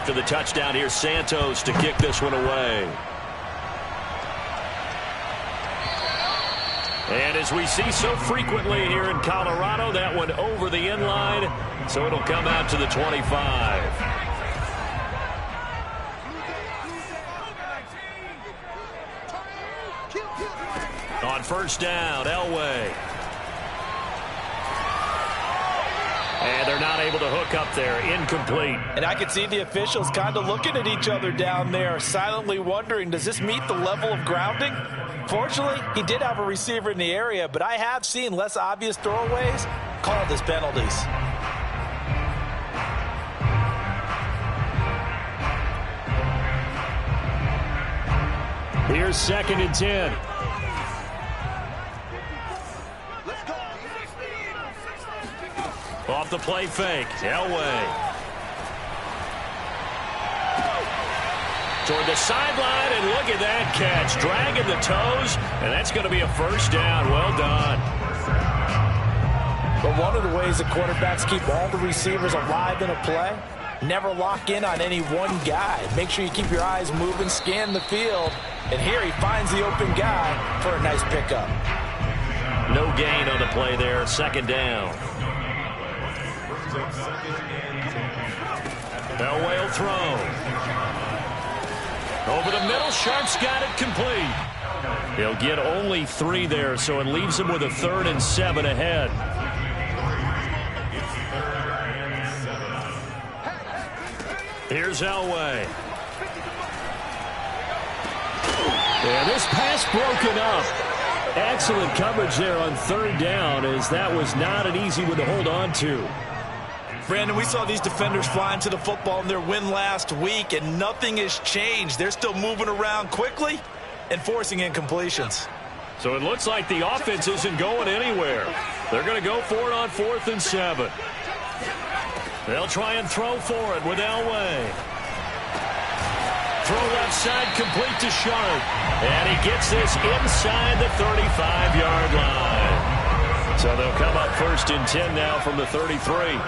After the touchdown, here's Santos to kick this one away. And as we see so frequently here in Colorado, that one over the end line, so it'll come out to the 25. On first down, Elway. And they're not able to hook up there. Incomplete. And I could see the officials kind of looking at each other down there, silently wondering, does this meet the level of grounding? Fortunately, he did have a receiver in the area, but I have seen less obvious throwaways called as penalties. Here's 2nd and 10. Off the play fake, Elway. Toward the sideline, and look at that catch. Dragging the toes, and that's going to be a first down. Well done. But one of the ways the quarterbacks keep all the receivers alive in a play, never lock in on any one guy. Make sure you keep your eyes moving, scan the field, and here he finds the open guy for a nice pickup. No gain on the play there, 2nd down. Elway will throw. Over the middle, Sharp's got it complete. He'll get only 3 there, so it leaves him with a 3rd and 7 ahead. Here's Elway. And this pass broken up. Excellent coverage there on 3rd down, as that was not an easy one to hold on to. Brandon, we saw these defenders flying to the football in their win last week, and nothing has changed. They're still moving around quickly and forcing incompletions. So it looks like the offense isn't going anywhere. They're going to go for it on 4th and 7. They'll try and throw for it with Elway. Throw left side, complete to Sharp. And he gets this inside the 35-yard line. So they'll come up 1st and 10 now from the 33.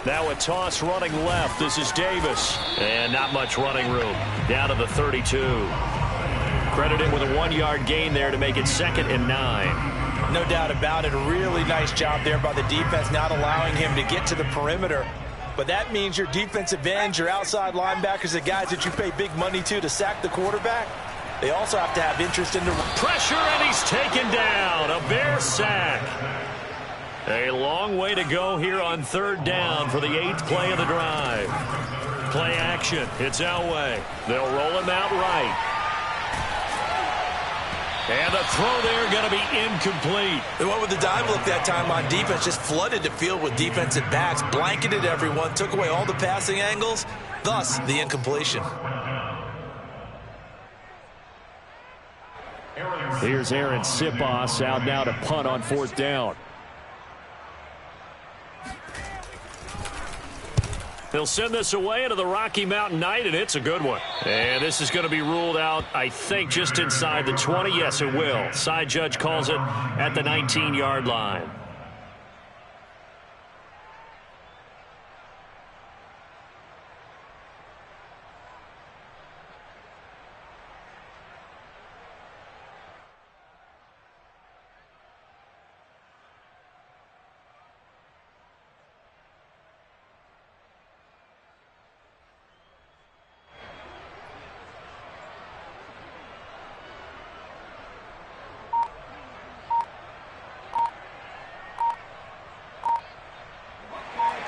Now a toss running left. This is Davis. And not much running room. Down to the 32. Credited with a 1-yard gain there to make it 2nd and 9. No doubt about it. A really nice job there by the defense, not allowing him to get to the perimeter. But that means your defensive ends, your outside linebackers, the guys that you pay big money to sack the quarterback, they also have to have interest in the pressure, and he's taken down. A Bear sack. A long way to go here on 3rd down for the 8th play of the drive. Play action. It's Elway. They'll roll him out right. And the throw there going to be incomplete. They went with the dive look that time on defense, just flooded the field with defensive backs, blanketed everyone, took away all the passing angles, thus the incompletion. Here's Aaron Sipos out now to punt on 4th down. He'll send this away into the Rocky Mountain Night, and it's a good one. And this is going to be ruled out, I think, just inside the 20. Yes, it will. Side judge calls it at the 19-yard line.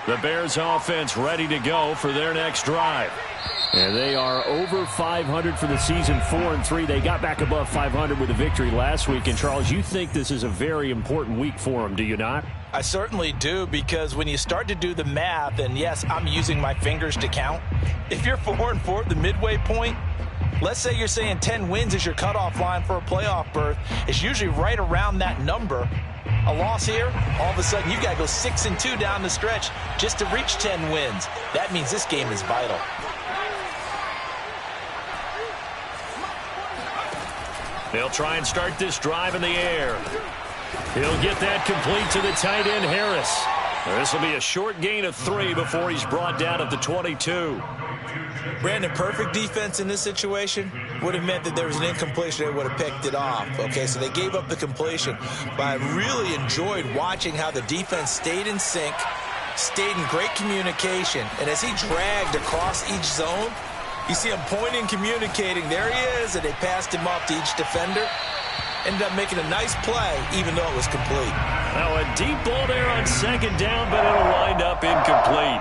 The Bears offense ready to go for their next drive. And they are over 500 for the season, 4-3. They got back above 500 with a victory last week. And, Charles, you think this is a very important week for them, do you not? I certainly do, because when you start to do the math, and yes, I'm using my fingers to count, if you're 4-4 at the midway point, let's say you're saying 10 wins is your cutoff line for a playoff berth, it's usually right around that number. A loss here, all of a sudden you've got to go 6-2 down the stretch just to reach 10 wins. That means this game is vital. They'll try and start this drive in the air. He'll get that complete to the tight end, Harris. This will be a short gain of 3 before he's brought down at the 22. Brandon, perfect defense in this situation would have meant that there was an incompletion. They would have picked it off. Okay, so they gave up the completion. But I really enjoyed watching how the defense stayed in sync, stayed in great communication. And as he dragged across each zone, you see him pointing, communicating. There he is, and they passed him off to each defender. Ended up making a nice play, even though it was complete. Now a deep ball there on second down, but it'll wind up incomplete.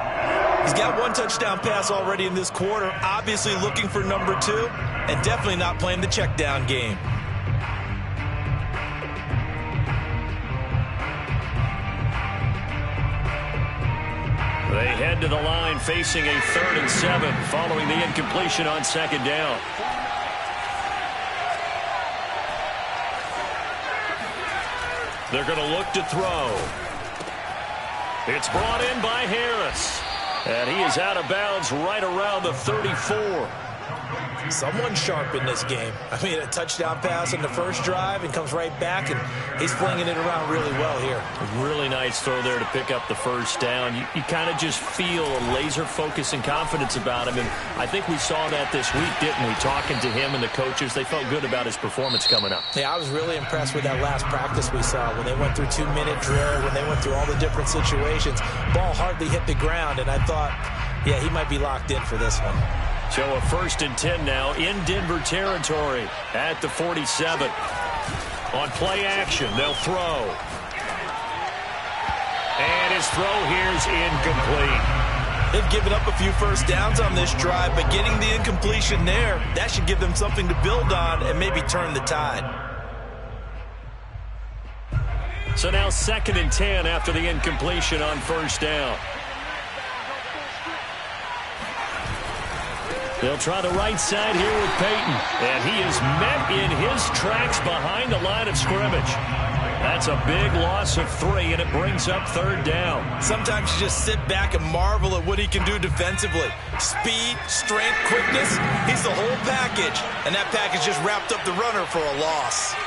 He's got 1 touchdown pass already in this quarter, obviously looking for number 2, and definitely not playing the check down game. They head to the line facing a 3rd and 7 following the incompletion on second down. They're going to look to throw. It's brought in by Harris. And he is out of bounds right around the 34. Someone sharp in this game. I mean, a touchdown pass on the first drive and comes right back, and he's flinging it around really well here. A really nice throw there to pick up the first down. You kind of just feel a laser focus and confidence about him, and I think we saw that this week, didn't we? Talking to him and the coaches, they felt good about his performance coming up. Yeah, I was really impressed with that last practice we saw when they went through 2-minute drill, when they went through all the different situations. Ball hardly hit the ground, and I thought, yeah, he might be locked in for this one. So a 1st and 10 now in Denver territory at the 47. On play action, they'll throw. And his throw here's incomplete. They've given up a few first downs on this drive, but getting the incompletion there, that should give them something to build on and maybe turn the tide. So now 2nd and 10 after the incompletion on 1st down. They'll try the right side here with Peyton. And he is met in his tracks behind the line of scrimmage. That's a big loss of 3, and it brings up 3rd down. Sometimes you just sit back and marvel at what he can do defensively. Speed, strength, quickness, he's the whole package. And that package just wrapped up the runner for a loss.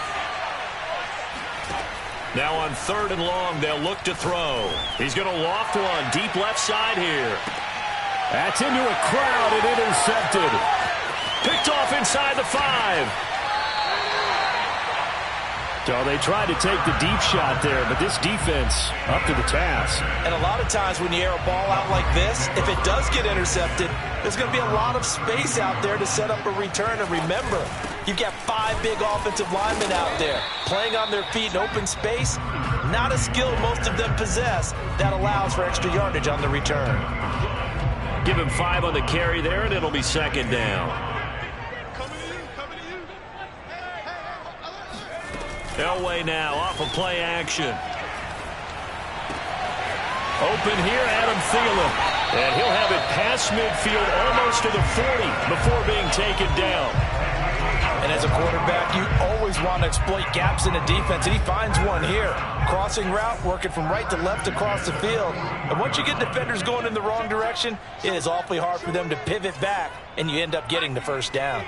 Now on 3rd and long, they'll look to throw. He's going to loft one deep left side here. That's into a crowd and intercepted. Picked off inside the 5. So they tried to take the deep shot there, but this defense up to the task. And a lot of times when you air a ball out like this, if it does get intercepted, there's going to be a lot of space out there to set up a return. And remember, you've got 5 big offensive linemen out there playing on their feet in open space. Not a skill most of them possess that allows for extra yardage on the return. Give him 5 on the carry there, and it'll be 2nd down. Elway now off of play action. Open here, Adam Thielen. And he'll have it past midfield almost to the 40 before being taken down. And as a quarterback, you always want to exploit gaps in the defense, and he finds one here. Crossing route, working from right to left across the field. And once you get defenders going in the wrong direction, it is awfully hard for them to pivot back, and you end up getting the first down.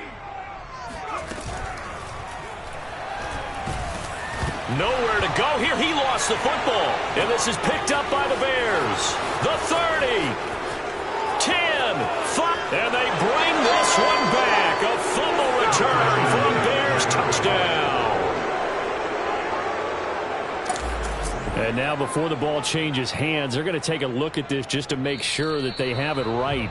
Nowhere to go here. He lost the football. And this is picked up by the Bears. The 30. 10. 5. And they bring this one back. A fumble return for a Bears touchdown. And now before the ball changes hands, they're going to take a look at this just to make sure that they have it right.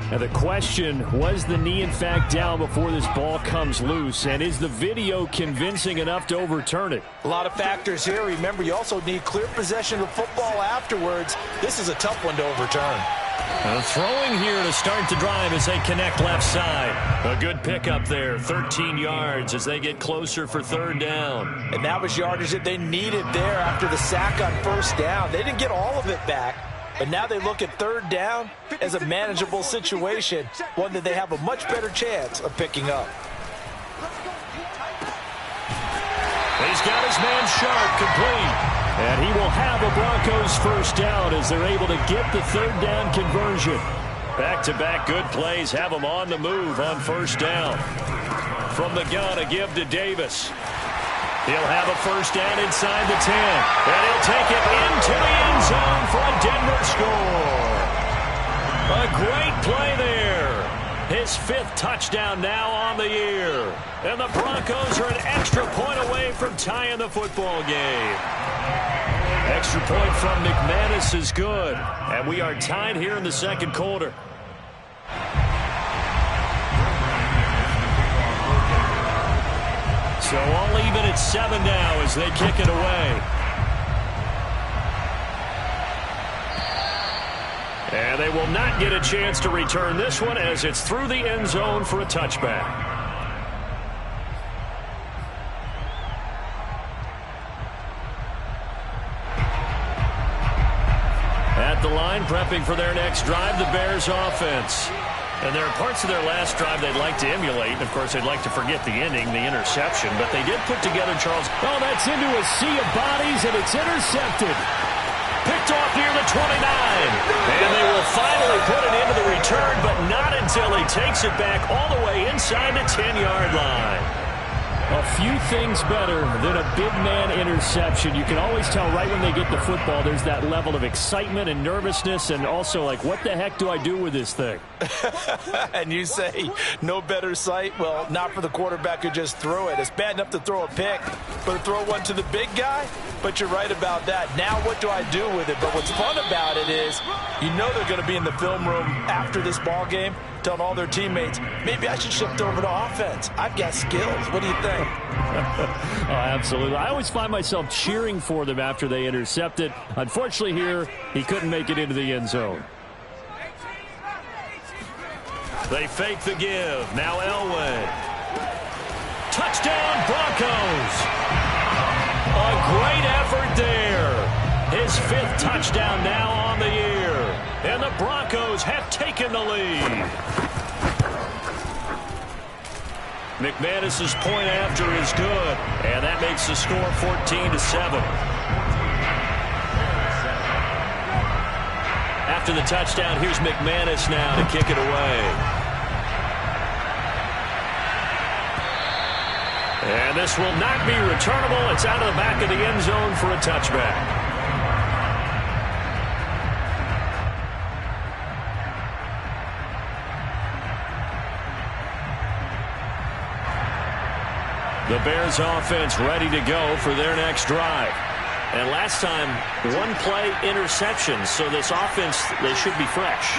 Now the question, was the knee in fact down before this ball comes loose? And is the video convincing enough to overturn it? A lot of factors here. Remember, you also need clear possession of football afterwards. This is a tough one to overturn. Throwing here to start the drive as they connect left side. A good pickup there, 13 yards as they get closer for 3rd down. And that was yardage that they needed there after the sack on 1st down. They didn't get all of it back. But now they look at 3rd down as a manageable situation, one that they have a much better chance of picking up. He's got his man sharp, complete. And he will have a Broncos first down as they're able to get the 3rd down conversion. Back-to-back good plays have them on the move on 1st down. From the gun, a give to Davis. He'll have a first down inside the 10. And he'll take it into the end zone for a Denver score. A great play there. His 5th touchdown now on the year. And the Broncos are an extra point away from tying the football game. Extra point from McManus is good. And we are tied here in the second quarter. So all even at 7 now as they kick it away. And they will not get a chance to return this one as it's through the end zone for a touchback. At the line, prepping for their next drive, the Bears offense. And there are parts of their last drive they'd like to emulate. Of course, they'd like to forget the ending, the interception. But they did put together, Charles. Oh, that's into a sea of bodies, and it's intercepted. Picked off near the 29. And they will finally put it into the return, but not until he takes it back all the way inside the 10-yard line. A few things better than a big man interception. You can always tell right when they get the football, there's that level of excitement and nervousness, and also like, what the heck do I do with this thing? And you say no better sight? Well, not for the quarterback who just threw it. It's bad enough to throw a pick, but to throw one to the big guy? But you're right about that. Now what do I do with it? But what's fun about it is you know they're going to be in the film room after this ball game telling all their teammates, maybe I should shift over to offense. I've got skills. What do you think? Oh, absolutely. I always find myself cheering for them after they intercept it. Unfortunately here, he couldn't make it into the end zone. They fake the give. Now Elway. Touchdown Broncos. A great effort there. His 5th touchdown now on the year. And the Broncos have taken the lead. McManus's point after is good. And that makes the score 14-7. After the touchdown, here's McManus now to kick it away. And this will not be returnable. It's out of the back of the end zone for a touchback. The Bears offense ready to go for their next drive. And last time, 1-play interception. So this offense, they should be fresh.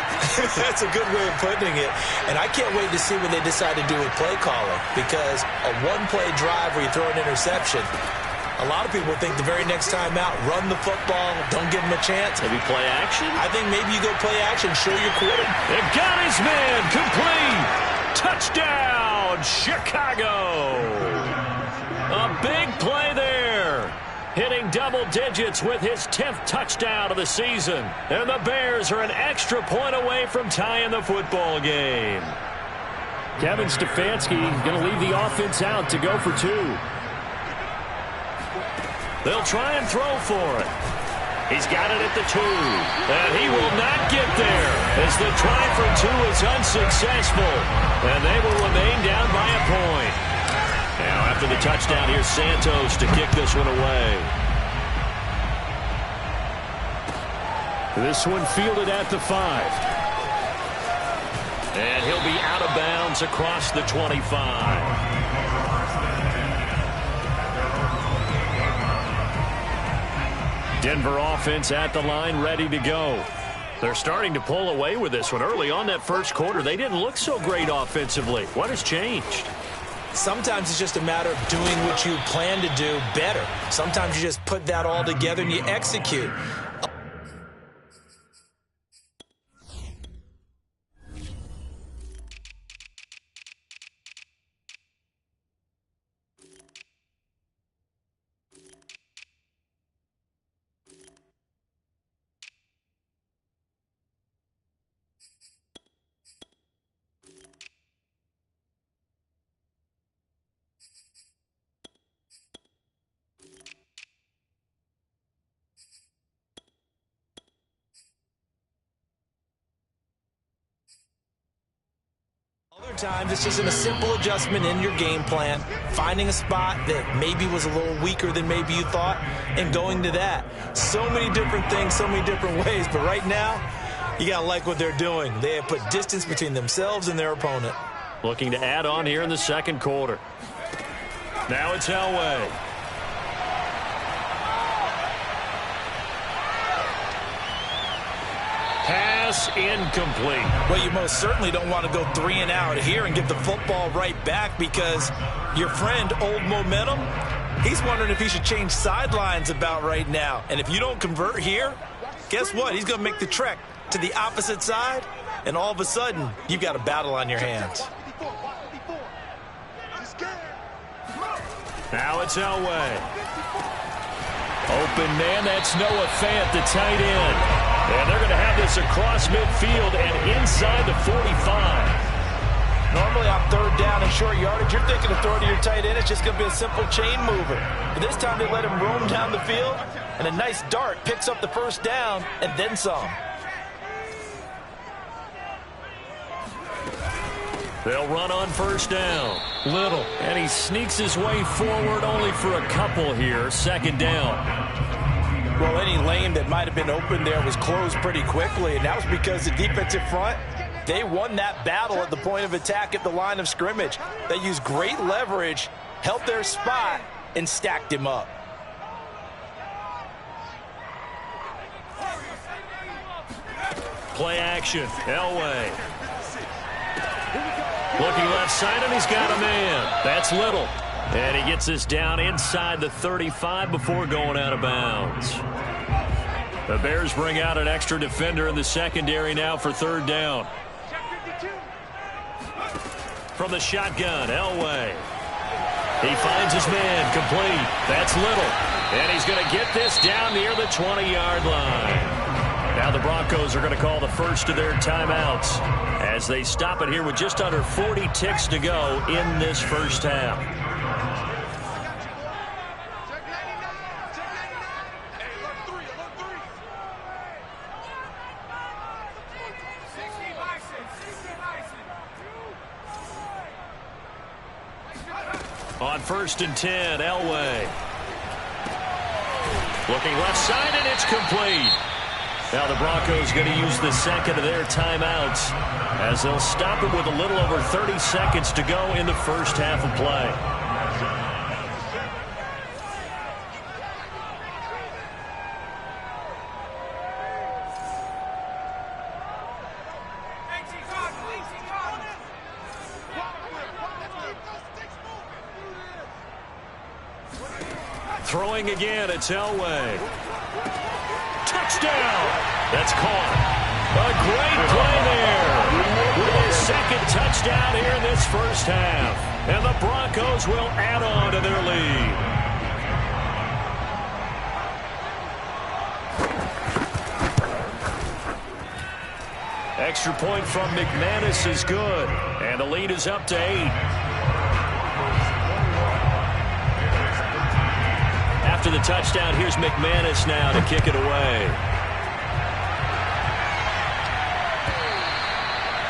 That's a good way of putting it. And I can't wait to see what they decide to do with play calling. Because a 1-play drive where you throw an interception, a lot of people think the very next time out, run the football, don't give them a chance. Maybe play action? I think maybe you go play action, show your quarterback. They've got his man, complete. Touchdown, Chicago. A big play there. Hitting double digits with his 10th touchdown of the season. And the Bears are an extra point away from tying the football game. Kevin Stefanski going to leave the offense out to go for 2. They'll try and throw for it. He's got it at the 2. And he will not get there as the try for 2 is unsuccessful. And they will remain down by a point. Now after the touchdown, here's Santos to kick this one away. This one fielded at the 5. And he'll be out of bounds across the 25. Denver offense at the line, ready to go. They're starting to pull away with this one. Early on that first quarter, they didn't look so great offensively. What has changed? Sometimes it's just a matter of doing what you plan to do better. Sometimes you just put that all together and you execute. Sometimes it's just in a simple adjustment in your game plan, finding a spot that maybe was a little weaker than maybe you thought, and going to that. So many different things, so many different ways, but right now, you got to like what they're doing. They have put distance between themselves and their opponent. Looking to add on here in the second quarter. Now it's Elway. Pass incomplete. Well, you most certainly don't want to go 3 and out here and get the football right back, because your friend, Old Momentum, he's wondering if he should change sidelines about right now. And if you don't convert here, guess what? He's going to make the trek to the opposite side, and all of a sudden, you've got a battle on your hands. Now it's Elway. Open man, that's Noah Fant, the tight end. And they're going to have this across midfield and inside the 45. Normally on third down and short yardage, you're thinking of throwing to your tight end. It's just going to be a simple chain mover. But this time they let him roam down the field, and a nice dart picks up the first down and then some. They'll run on first down. Little. And he sneaks his way forward only for a couple here. Second down. Well, any lane that might have been open there was closed pretty quickly, and that was because the defensive front, they won that battle at the point of attack at the line of scrimmage. They used great leverage, held their spot, and stacked him up. Play action. Elway. Looking left side, and he's got a man. That's Little. And he gets this down inside the 35 before going out of bounds. The Bears bring out an extra defender in the secondary now for third down. From the shotgun, Elway. He finds his man, complete. That's Little. And he's going to get this down near the 20-yard line. Now the Broncos are going to call the first of their timeouts as they stop it here with just under 40 ticks to go in this first half. On first and 10, Elway. Looking left side, and it's complete. Now the Broncos going to use the second of their timeouts as they'll stop it with a little over 30 seconds to go in the first half of play. Throwing again, it's Elway. Touchdown! That's caught. A great play there with his second touchdown here in this first half. And the Broncos will add on to their lead. Extra point from McManus is good. And the lead is up to 8. After the touchdown, here's McManus now to kick it away.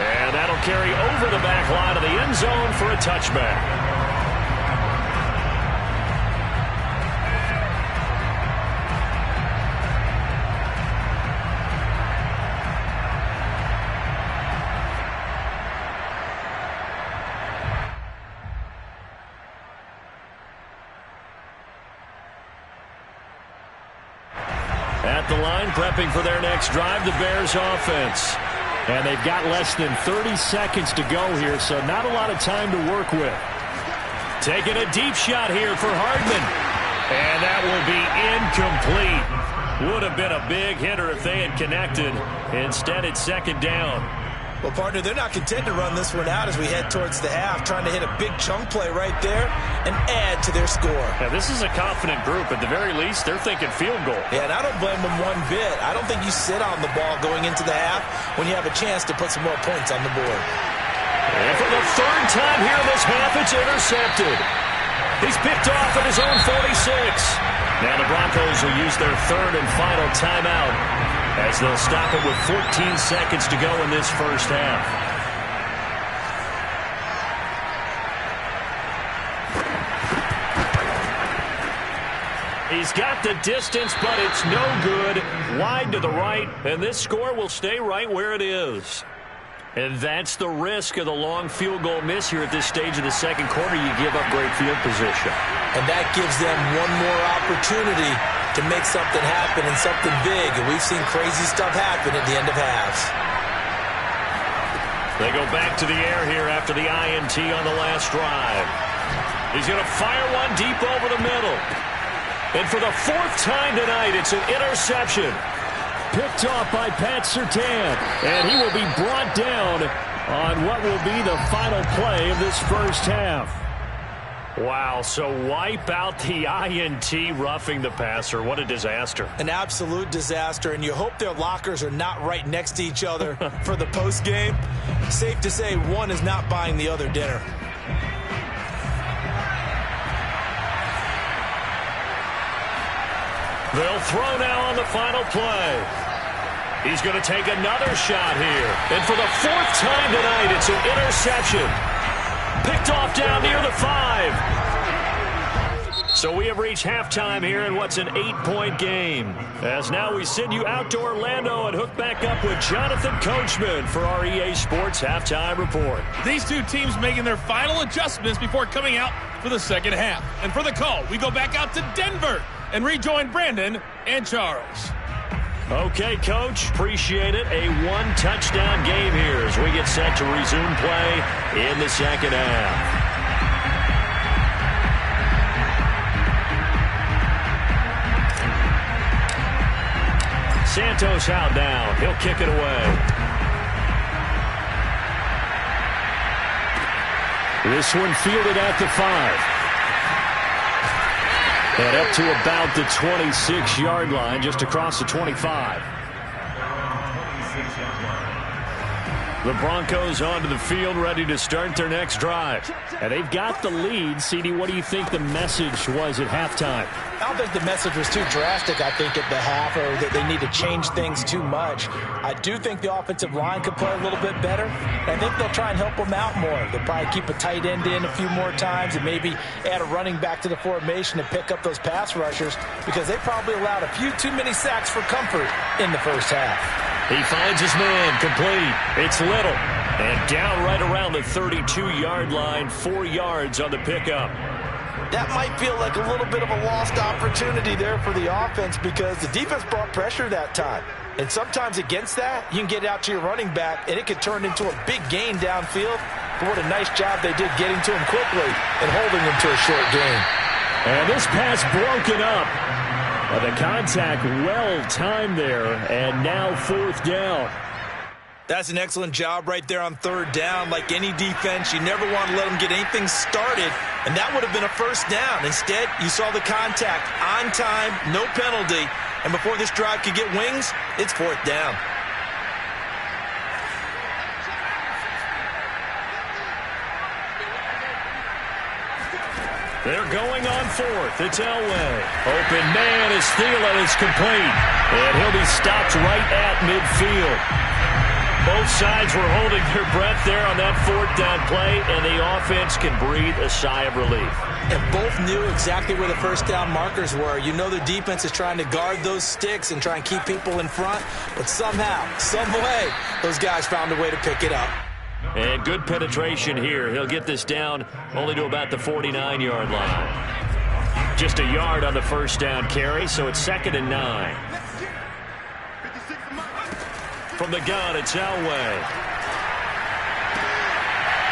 And that'll carry over the back line of the end zone for a touchback. At the line, prepping for their next drive, the Bears offense. And they've got less than 30 seconds to go here, so not a lot of time to work with. Taking a deep shot here for Hardman. And that will be incomplete. Would have been a big hitter if they had connected. Instead, it's second down. Well, partner, they're not content to run this one out as we head towards the half, trying to hit a big chunk play right there and add to their score. Yeah, this is a confident group. At the very least, they're thinking field goal. Yeah, and I don't blame them one bit. I don't think you sit on the ball going into the half when you have a chance to put some more points on the board. And for the third time here in this half, it's intercepted. He's picked off at his own 46. Now the Broncos will use their third and final timeout as they'll stop it with 14 seconds to go in this first half. He's got the distance, but it's no good. Wide to the right, and this score will stay right where it is. And that's the risk of the long field goal miss here at this stage of the second quarter. You give up great field position. And that gives them one more opportunity to make something happen and something big. And we've seen crazy stuff happen at the end of halves. They go back to the air here after the INT on the last drive. He's going to fire one deep over the middle. And for the fourth time tonight, it's an interception. Picked off by Pat Surtain. And he will be brought down on what will be the final play of this first half. Wow, so wipe out the INT roughing the passer. What a disaster. An absolute disaster, and you hope their lockers are not right next to each other for the postgame. Safe to say one is not buying the other dinner. They'll throw now on the final play. He's going to take another shot here. And for the fourth time tonight, it's an interception. Picked off down near the 5. So we have reached halftime here in what's an 8-point game. As now we send you out to Orlando and hook back up with Jonathan Coachman for our EA Sports Halftime Report. These two teams making their final adjustments before coming out for the second half. And for the call, we go back out to Denver and rejoin Brandon and Charles. Okay, Coach, appreciate it. A one-touchdown game here as we get set to resume play in the second half. Santos out down. He'll kick it away. This one fielded at the 5. And up to about the 26-yard line, just across the 25. The Broncos onto the field, ready to start their next drive. And they've got the lead. CD, what do you think the message was at halftime? I don't think the message was too drastic, I think, at the half, or that they need to change things too much. I do think the offensive line could play a little bit better. I think they'll try and help them out more. They'll probably keep a tight end in a few more times and maybe add a running back to the formation to pick up those pass rushers because they probably allowed a few too many sacks for comfort in the first half. He finds his man, complete. It's Little. And down right around the 32-yard line, 4 yards on the pickup. That might feel like a little bit of a lost opportunity there for the offense because the defense brought pressure that time. And sometimes against that, you can get out to your running back, and it could turn into a big gain downfield. But what a nice job they did getting to him quickly and holding him to a short gain. And this pass broken up. The contact well-timed there, and now fourth down. That's an excellent job right there on third down. Like any defense, you never want to let them get anything started, and that would have been a first down. Instead, you saw the contact on time, no penalty, and before this drive could get wings, it's fourth down. They're going on fourth. It's Elway. Open man is Thielen. It's complete. And he'll be stopped right at midfield. Both sides were holding their breath there on that fourth down play, and the offense can breathe a sigh of relief. And both knew exactly where the first down markers were. You know the defense is trying to guard those sticks and try and keep people in front, but somehow, some way, those guys found a way to pick it up. And good penetration here. He'll get this down only to about the 49-yard line. Just a yard on the first down carry, so it's 2nd and 9. From the gun, it's Elway.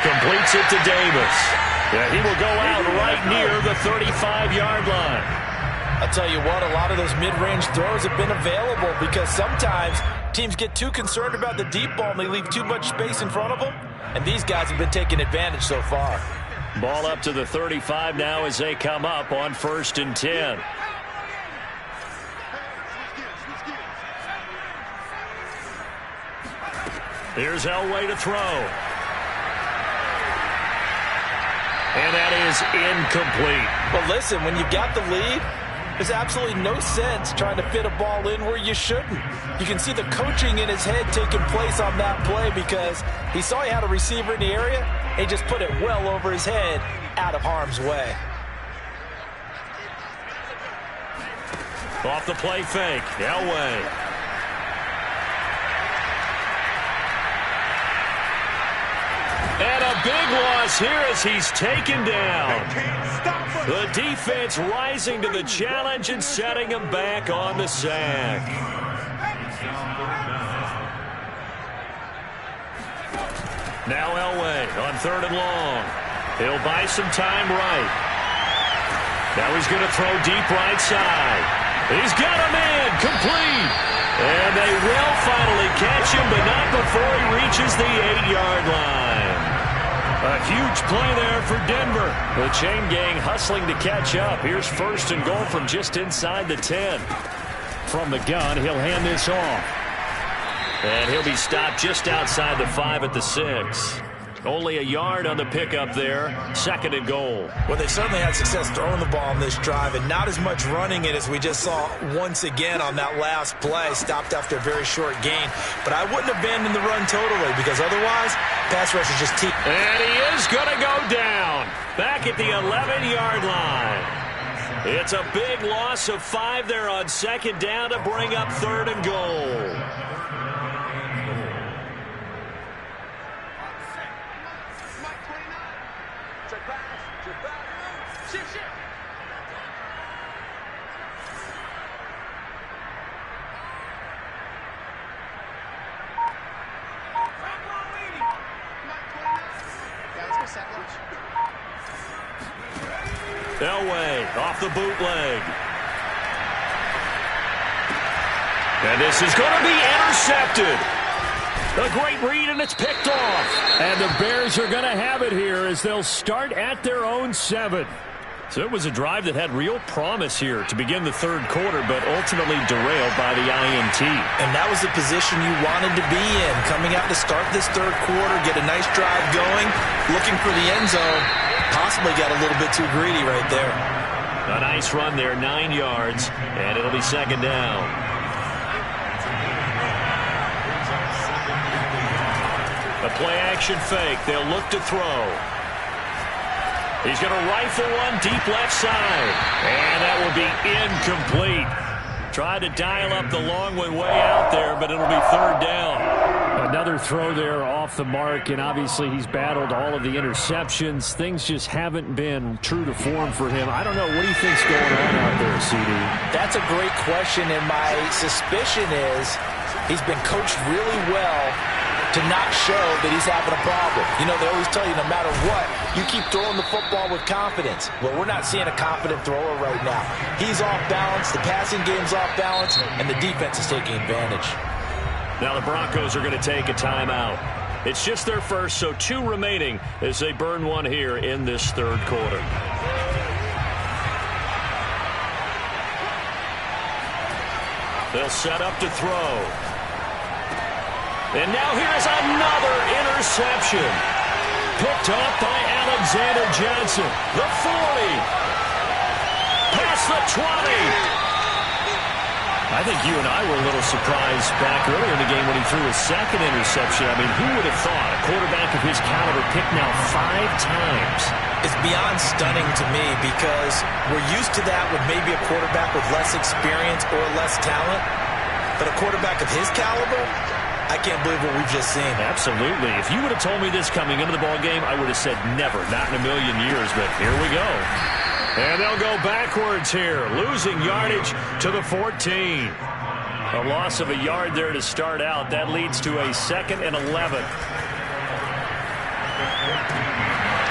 Completes it to Davis. Yeah, he will go out right near the 35-yard line. I'll tell you what, a lot of those mid-range throws have been available because sometimes teams get too concerned about the deep ball and they leave too much space in front of them, and these guys have been taking advantage so far. Ball up to the 35 now as they come up on 1st and 10. Here's Elway to throw. And that is incomplete. But listen, when you've got the lead, there's absolutely no sense trying to fit a ball in where you shouldn't. You can see the coaching in his head taking place on that play because he saw he had a receiver in the area and he just put it well over his head out of harm's way. Off the play fake. Elway. And a big loss here as he's taken down. The defense rising to the challenge and setting him back on the sack. Now Elway on 3rd and long. He'll buy some time right. Now he's going to throw deep right side. He's got him in. Complete. And they will finally catch him, but not before he reaches the 8-yard line. A huge play there for Denver. The chain gang hustling to catch up. Here's 1st and goal from just inside the 10. From the gun, he'll hand this off. And he'll be stopped just outside the 5 at the 6. Only a yard on the pickup there. 2nd and goal. Well, they certainly had success throwing the ball on this drive and not as much running it as we just saw once again on that last play. Stopped after a very short gain. But I wouldn't abandon the run totally because otherwise, pass rush is just too. And he is going to go down. Back at the 11-yard line. It's a big loss of 5 there on 2nd down to bring up 3rd and goal. Elway off the bootleg. And this is going to be intercepted. A great read, and it's picked off. And the Bears are going to have it here as they'll start at their own 7. So it was a drive that had real promise here to begin the 3rd quarter, but ultimately derailed by the INT. And that was the position you wanted to be in. Coming out to start this 3rd quarter, get a nice drive going, looking for the end zone. Possibly got a little bit too greedy right there. A nice run there, 9 yards, and it'll be 2nd down. A play-action fake. They'll look to throw. He's going to rifle one deep left side. And that will be incomplete. Tried to dial up the long one way out there, but it'll be 3rd down. Another throw there off the mark, and obviously he's battled all of the interceptions. Things just haven't been true to form for him. I don't know. What do you think's going on out there, CD? That's a great question, and my suspicion is he's been coached really well to not show that he's having a problem. You know, they always tell you no matter what, you keep throwing the football with confidence. Well, we're not seeing a confident thrower right now. He's off balance, the passing game's off balance, and the defense is taking advantage. Now the Broncos are going to take a timeout. It's just their first, so 2 remaining as they burn one here in this 3rd quarter. They'll set up to throw. And now here's another interception. Picked up by Alexander Johnson. The 40. Past the 20. I think you and I were a little surprised back earlier in the game when he threw his 2nd interception. I mean, who would have thought a quarterback of his caliber picked now 5 times? It's beyond stunning to me because we're used to that with maybe a quarterback with less experience or less talent. But a quarterback of his caliber, I can't believe what we've just seen. Absolutely. If you would have told me this coming into the ball game, I would have said never, not in a million years. But here we go. And they'll go backwards here, losing yardage to the 14. A loss of a yard there to start out. That leads to a 2nd and 11.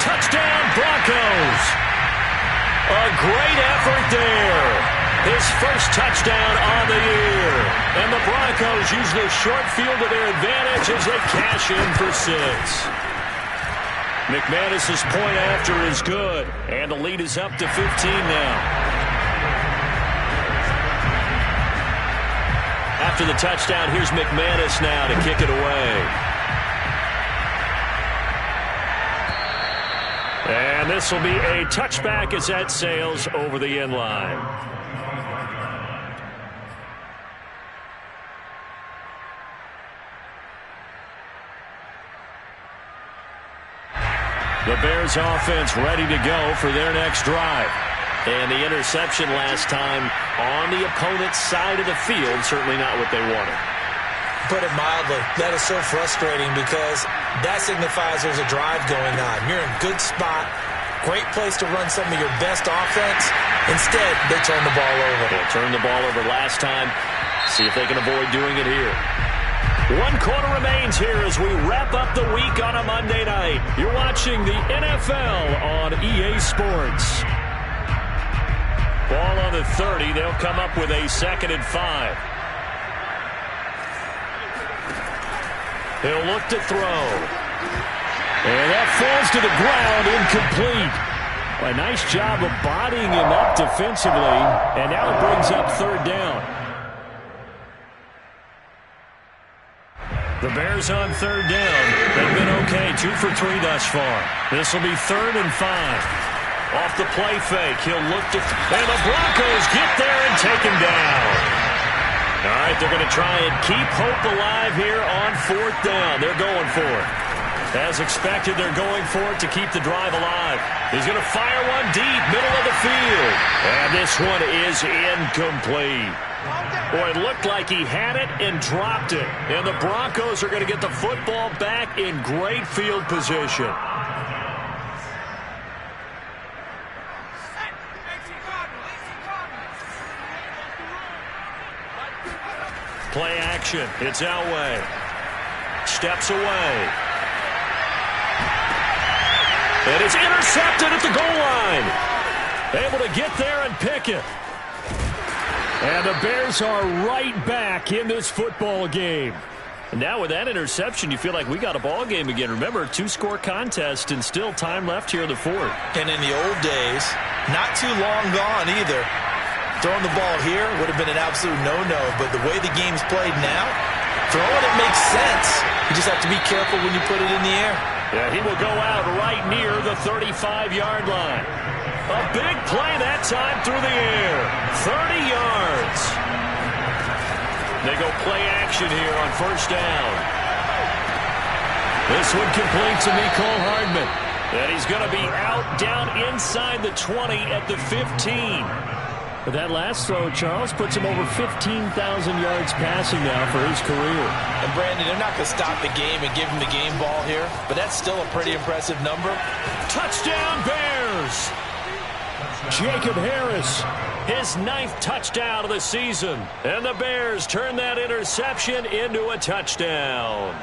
Touchdown, Broncos. A great effort there. His first touchdown on the year. And the Broncos use the short field to their advantage as they cash in for 6. McManus's point after is good, and the lead is up to 15 now. After the touchdown, here's McManus now to kick it away. And this will be a touchback as that sails over the end line. The Bears offense ready to go for their next drive. And the interception last time on the opponent's side of the field, certainly not what they wanted. Put it mildly, that is so frustrating because that signifies there's a drive going on. You're in a good spot, great place to run some of your best offense. Instead, they turn the ball over. They turned the ball over last time. See if they can avoid doing it here. 1 quarter remains here as we wrap up the week on a Monday night. You're watching the NFL on EA Sports. Ball on the 30. They'll come up with a 2nd and 5. He'll look to throw. And that falls to the ground, incomplete. A nice job of bodying him up defensively. And now it brings up 3rd down. The Bears on 3rd down. They've been okay, 2 for 3 thus far. This will be 3rd and 5. Off the play fake, he'll look to... And the Broncos get there and take him down. All right, they're going to try and keep hope alive here on 4th down. They're going for it. As expected, they're going for it to keep the drive alive. He's going to fire one deep, middle of the field. And this one is incomplete. Boy, it looked like he had it and dropped it. And the Broncos are going to get the football back in great field position. Play action. It's Elway. Steps away. And it's intercepted at the goal line. Able to get there and pick it. And the Bears are right back in this football game. And now with that interception, you feel like we got a ball game again. Remember, 2-score contest and still time left here in the 4th. And in the old days, not too long gone either. Throwing the ball here would have been an absolute no-no, but the way the game's played now, throwing it makes sense. You just have to be careful when you put it in the air. Yeah, he will go out right near the 35-yard line. A big play that time through the air. 30 yards. They go play action here on 1st down. This one complete to Mecole Hardman. And he's going to be out down inside the 20 at the 15. But that last throw, Charles, puts him over 15,000 yards passing now for his career. And, Brandon, they're not going to stop the game and give him the game ball here, but that's still a pretty impressive number. Touchdown, Bears! Jacob Harris, his 9th touchdown of the season. And the Bears turn that interception into a touchdown.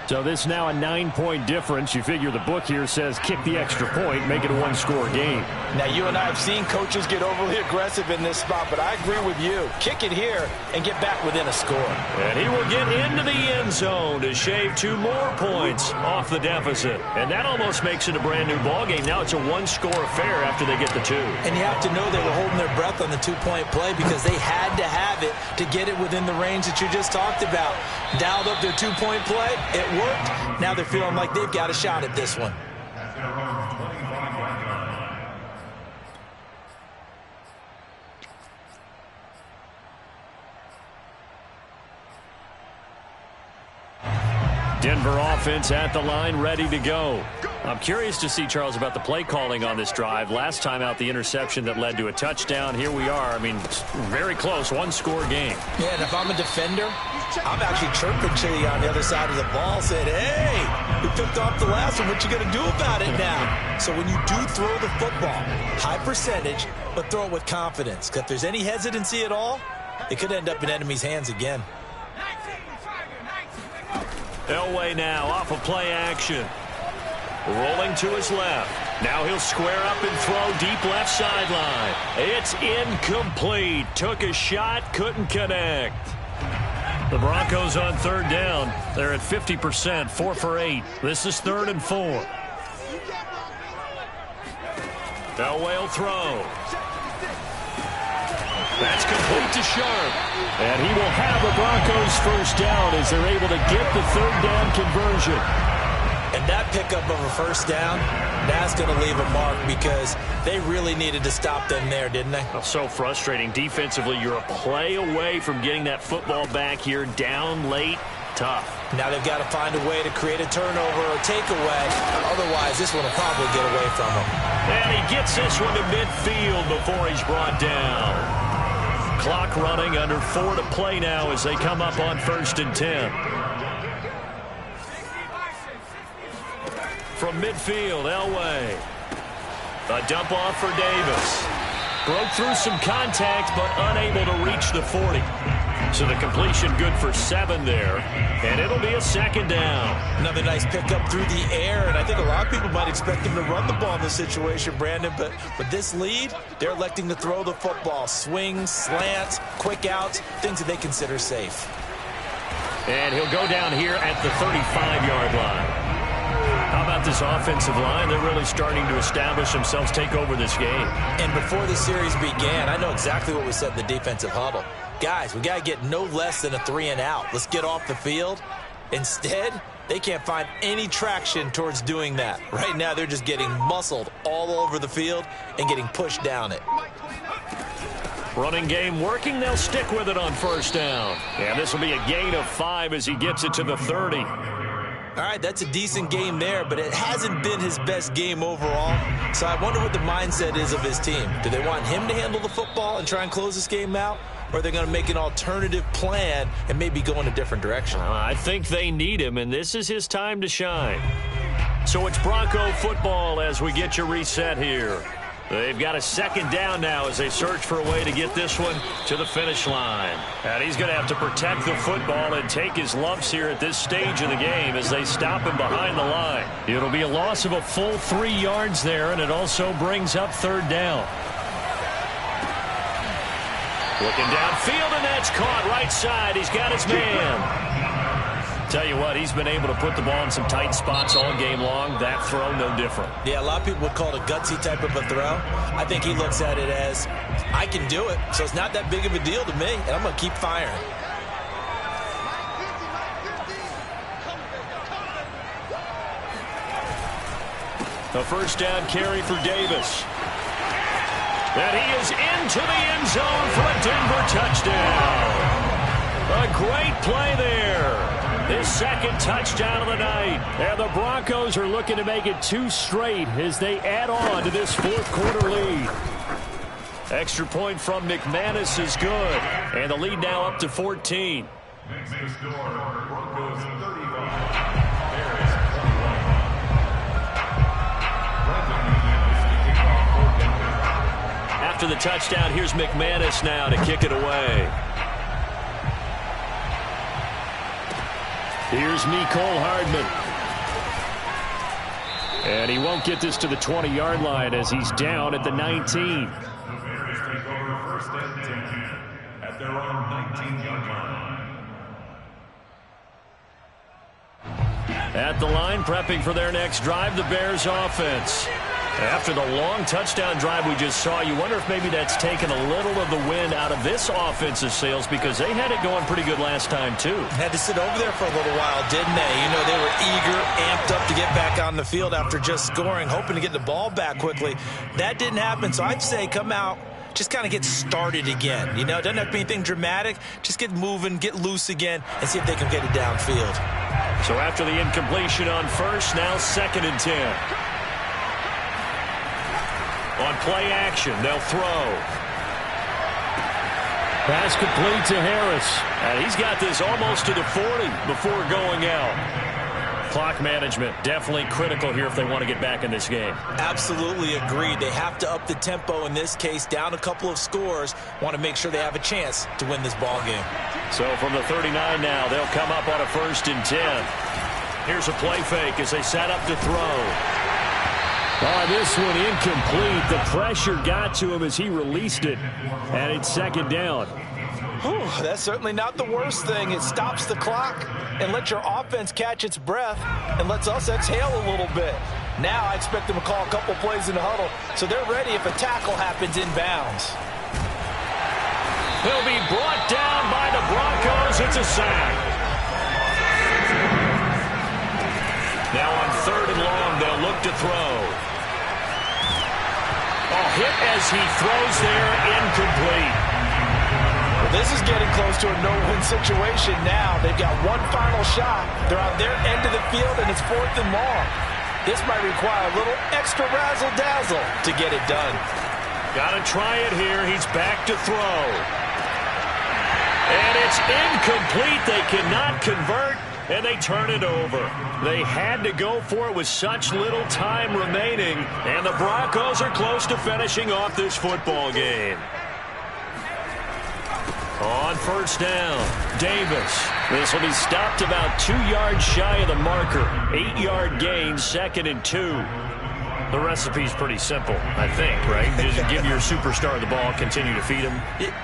So this is now a 9-point difference. You figure the book here says kick the extra point, make it a 1-score game. Now, you and I have seen coaches get overly aggressive in this spot, but I agree with you. Kick it here and get back within a score. And he will get into the end zone to shave 2 more points off the deficit. And that almost makes it a brand-new ball game. Now it's a 1-score affair after they get the 2. And you have to know they were holding their breath on the 2-point play because they had to have it to get it within the range that you just talked about. Dialed up their 2-point play. It worked. Now they're feeling like they've got a shot at this one. Denver offense at the line, ready to go. I'm curious to see, Charles, about the play calling on this drive. Last time out, the interception that led to a touchdown. Here we are. I mean, very close, 1-score game. Yeah, and if I'm a defender, I'm actually chirping Chili on the other side of the ball, saying, hey, we picked off the last one. What you going to do about it now? So when you do throw the football, high percentage, but throw it with confidence. Because if there's any hesitancy at all, it could end up in enemy's hands again. Elway now off of play action. Rolling to his left. Now he'll square up and throw deep left sideline. It's incomplete. Took a shot, couldn't connect. The Broncos on 3rd down. They're at 50%, 4 for 8. This is 3rd and 4. Elway will throw. That's complete to Sharp. And he will have the Broncos 1st down as they're able to get the 3rd down conversion. And that pickup of a 1st down, that's going to leave a mark because they really needed to stop them there, didn't they? Oh, so frustrating. Defensively, you're a play away from getting that football back here down late. Tough. Now they've got to find a way to create a turnover or takeaway. Otherwise, this one will probably get away from them. And he gets this one to midfield before he's brought down. Clock running, under 4 to play now as they come up on 1st and 10. From midfield, Elway. A dump off for Davis. Broke through some contact, but unable to reach the 40. So the completion good for 7 there, and it'll be a 2nd down. Another nice pickup through the air, and I think a lot of people might expect him to run the ball in this situation, Brandon, but with this lead, they're electing to throw the football. Swings, slants, quick outs, things that they consider safe. And he'll go down here at the 35-yard line. How about this offensive line? They're really starting to establish themselves, take over this game. And before the series began, I know exactly what was said in the defensive huddle. Guys, we got to get no less than a 3 and out. Let's get off the field. Instead, they can't find any traction towards doing that. Right now, they're just getting muscled all over the field and getting pushed down it. Running game working. They'll stick with it on 1st down. And this will be a gain of 5 as he gets it to the 30. All right, that's a decent game there, but it hasn't been his best game overall. So I wonder what the mindset is of his team. Do they want him to handle the football and try and close this game out? Or are they going to make an alternative plan and maybe go in a different direction? I think they need him, and this is his time to shine. So it's Bronco football as we get you reset here. They've got a 2nd down now as they search for a way to get this one to the finish line. And he's going to have to protect the football and take his lumps here at this stage of the game as they stop him behind the line. It'll be a loss of a full 3 yards there, and it also brings up 3rd down. Looking downfield, and that's caught right side. He's got his man. Tell you what, he's been able to put the ball in some tight spots all game long. That throw, no different. Yeah, a lot of people would call it a gutsy type of a throw. I think he looks at it as, I can do it, so it's not that big of a deal to me, and I'm going to keep firing. A 1st down carry for Davis. And he is into the end zone for a Denver touchdown. A great play there. His 2nd touchdown of the night. And the Broncos are looking to make it 2 straight as they add on to this 4th quarter lead. Extra point from McManus is good. And the lead now up to 14. After the touchdown, here's McManus now to kick it away. Here's Mecole Hardman. And he won't get this to the 20-yard line as he's down at the 19. The Bears take over 1st and 10 at their own 19-yard line. At the line, prepping for their next drive, the Bears offense. After the long touchdown drive we just saw, you wonder if maybe that's taken a little of the wind out of this offensive sails because they had it going pretty good last time, too. Had to sit over there for a little while, didn't they? You know, they were eager, amped up to get back on the field after just scoring, hoping to get the ball back quickly. That didn't happen, so I'd say come out, just kind of get started again. You know, it doesn't have to be anything dramatic. Just get moving, get loose again, and see if they can get it downfield. So after the incompletion on 1st, now 2nd and 10. On play action, they'll throw. Pass complete to Harris. And he's got this almost to the 40 before going out. Clock management definitely critical here if they want to get back in this game. Absolutely agreed. They have to up the tempo in this case, down a couple of scores. Want to make sure they have a chance to win this ball game. So from the 39 now, they'll come up on a 1st and 10. Here's a play fake as they set up to throw. Oh, this one incomplete. The pressure got to him as he released it. And it's 2nd down. Whew, that's certainly not the worst thing. It stops the clock and lets your offense catch its breath and lets us exhale a little bit. Now I expect them to call a couple plays in the huddle so they're ready if a tackle happens in bounds. He'll be brought down by the Broncos. It's a sack. Now on 3rd and long, they'll look to throw. Hit as he throws there, incomplete. Well, this is getting close to a no-win situation now. They've got one final shot. They're on their end of the field, and it's 4th and long. This might require a little extra razzle-dazzle to get it done. Got to try it here. He's back to throw. And it's incomplete. They cannot convert, and they turn it over. They had to go for it with such little time remaining, and the Broncos are close to finishing off this football game. On first down, Davis. This will be stopped about 2 yards shy of the marker. 8-yard gain, 2nd and 2. The recipe's pretty simple, I think, right? Just give your superstar the ball, continue to feed him.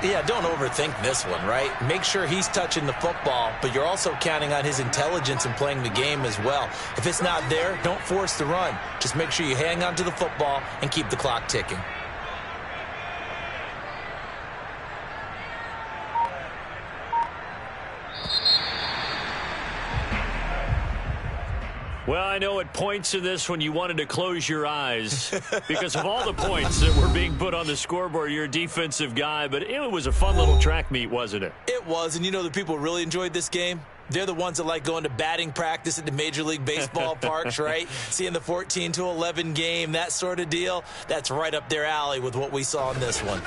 Yeah, don't overthink this one, right? Make sure he's touching the football, but you're also counting on his intelligence in playing the game as well. If it's not there, don't force the run. Just make sure you hang on to the football and keep the clock ticking. Well, I know at points in this one you wanted to close your eyes because of all the points that were being put on the scoreboard. You're a defensive guy, but it was a fun little track meet, wasn't it? It was, and you know the people who really enjoyed this game? They're the ones that like going to batting practice at the Major League Baseball parks, right? Seeing the 14-11 game, that sort of deal. That's right up their alley with what we saw in this one.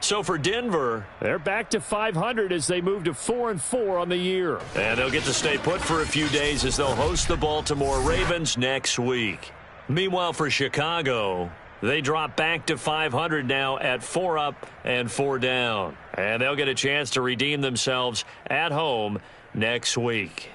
So for Denver, they're back to 500 as they move to 4-4 on the year. And they'll get to stay put for a few days as they'll host the Baltimore Ravens next week. Meanwhile, for Chicago, they drop back to 500 now at 4 up and 4 down. And they'll get a chance to redeem themselves at home next week.